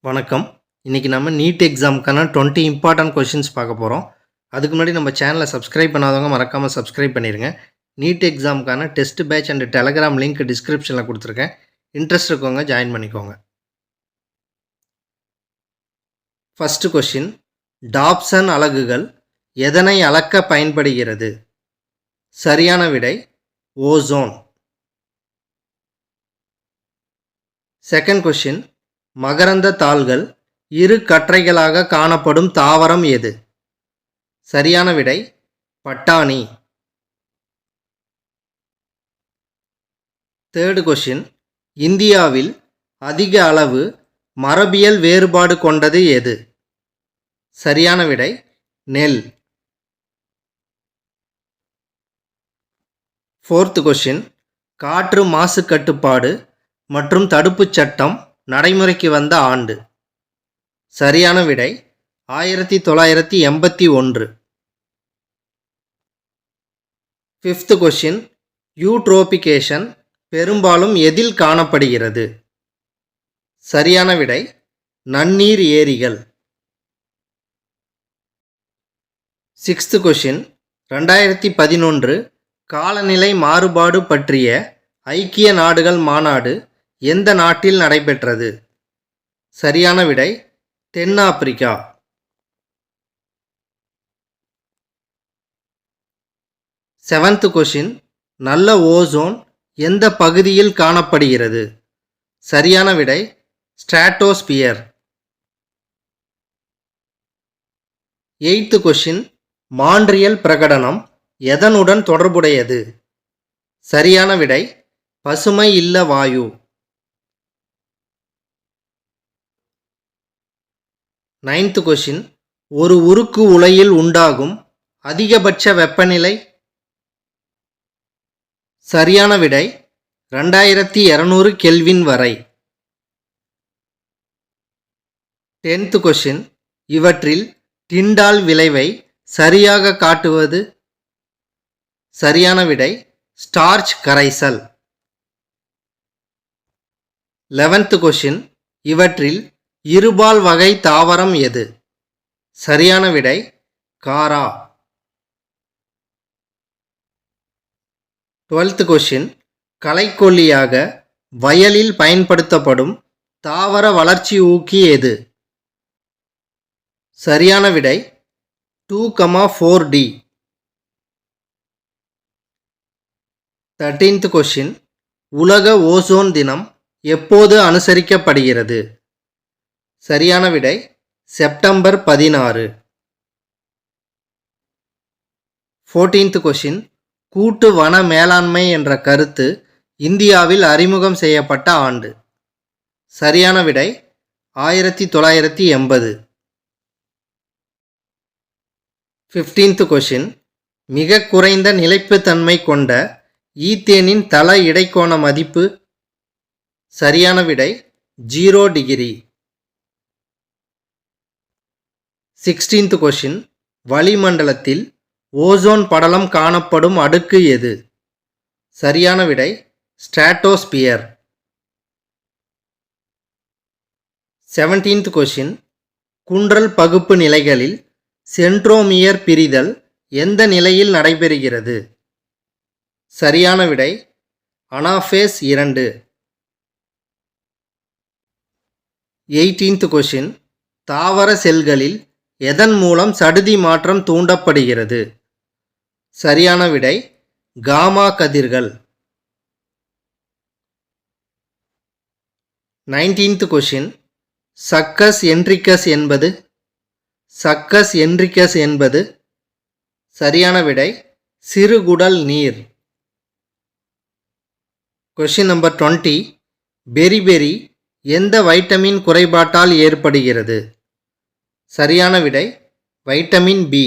வணக்கம். இன்னைக்கு நம்ம நீட் எக்ஸாம்க்கான 20 இம்பார்ட்டன்ட் கொஸ்டின்ஸ் பார்க்க போறோம். அதுக்கு முன்னாடி நம்ம சேனலை சப்ஸ்கிரைப் பண்ணாதவங்க மறக்காம சப்ஸ்கிரைப் பண்ணிருங்க. நீட் எக்ஸாம்க்கான test batch and Telegram link டிஸ்கிரிப்ஷன்ல கொடுத்துருக்கேன். இன்ட்ரெஸ்ட் இருக்கவங்க ஜாயின் பண்ணிக்கோங்க. ஃபர்ஸ்ட் கொஸ்டின், டாப்சன் அலகுகள் எதனை அளக்க பயன்படுகிறது? சரியான விடை ஓசோன். செகண்ட் கொஸ்டின், மகரந்த தாள்கள் இரு கற்றைகளாக காணப்படும் தாவரம் எது? சரியான விடை பட்டாணி. தேர்டு கொஸ்டின், இந்தியாவில் அதிக அளவு மரபியல் வேறுபாடு கொண்டது எது? சரியான விடை நெல். ஃபோர்த் கொஸ்டின், காற்று மாசு கட்டுப்பாடு மற்றும் தடுப்புச் சட்டம் நடைமுறைக்கு வந்த ஆண்டு? சரியான விடை 1981. ஃபிஃப்த் கொஸ்டின், யூட்ரோபிகேஷன் பெரும்பாலும் எதில் காணப்படுகிறது? சரியான விடை நன்னீர் ஏரிகள். சிக்ஸ்த் கொஸ்டின், 2011 காலநிலை மாறுபாடு பற்றிய ஐக்கிய நாடுகள் மாநாடு எந்த நாட்டில் நடைபெற்றது? சரியான விடை தென்னாப்பிரிக்கா. செவன்த் கொஸ்டின், நல்ல ஓசோன் எந்த பகுதியில் காணப்படுகிறது? சரியான விடை ஸ்ட்ராட்டோஸ்பியர். எய்த் கொஸ்டின், மாண்ட்ரியல் பிரகடனம் எதனுடன் தொடர்புடையது? சரியான விடை பசுமை இல்ல வாயு. நைன்த் கொஸ்டின், ஒரு உருக்கு உலையில் உண்டாகும் அதிகபட்ச வெப்பநிலை? சரியான விடை 2200 கெல்வின் வரை. டென்த் கொஸ்டின், இவற்றில் டிண்டால் விளைவை சரியாக காட்டுவது? சரியான விடை ஸ்டார்ச் கரைசல். 11th கொஸ்டின், இவற்றில் இருபால் வகை தாவரம் எது? சரியான விடை காரா. 12th கொஸ்டின், களைக்கொல்லியாக வயலில் பயன்படுத்தப்படும் தாவர வளர்ச்சி ஊக்கி எது? சரியான விடை 2,4-D. 13th கொஸ்டின், உலக ஓசோன் தினம் எப்போது அனுசரிக்கப்படுகிறது? சரியான விடை செப்டம்பர் 16. 14th கொஸ்டின், கூட்டு வன மேலாண்மை என்ற கருத்து இந்தியாவில் அறிமுகம் செய்யப்பட்ட ஆண்டு? சரியான விடை 1980. 15th கொஸ்டின், மிக குறைந்த நிலைப்புத்தன்மை கொண்ட ஈத்தேனின் தள இடைக்கோண மதிப்பு? சரியான விடை 0 டிகிரி. 16th கொஸ்டின், வளிமண்டலத்தில் ஓசோன் படலம் காணப்படும் அடுக்கு எது? சரியான விடை ஸ்ட்ராட்டோஸ்பியர். 17th கொஸ்டின், குன்றல் பகுப்பு நிலைகளில் சென்ட்ரோமியர் பிரிதல் எந்த நிலையில் நடைபெறுகிறது? சரியான விடை அனாஃபேஸ் 2. 18th கொஸ்டின், தாவர செல்களில் எதன் மூலம் சடுதி மாற்றம் தூண்டப்படுகிறது? சரியான விடை காமா கதிர்கள். 19th கொஸ்டின், சக்கஸ் என்ட்ரிகஸ் என்பது? சரியான விடை சிறுகுடல் நீர். கொஸ்டின் நம்பர் 20, பெரிபெரி எந்த வைட்டமின் குறைபாட்டால் ஏற்படுகிறது? சரியான விடை வைட்டமின் பி.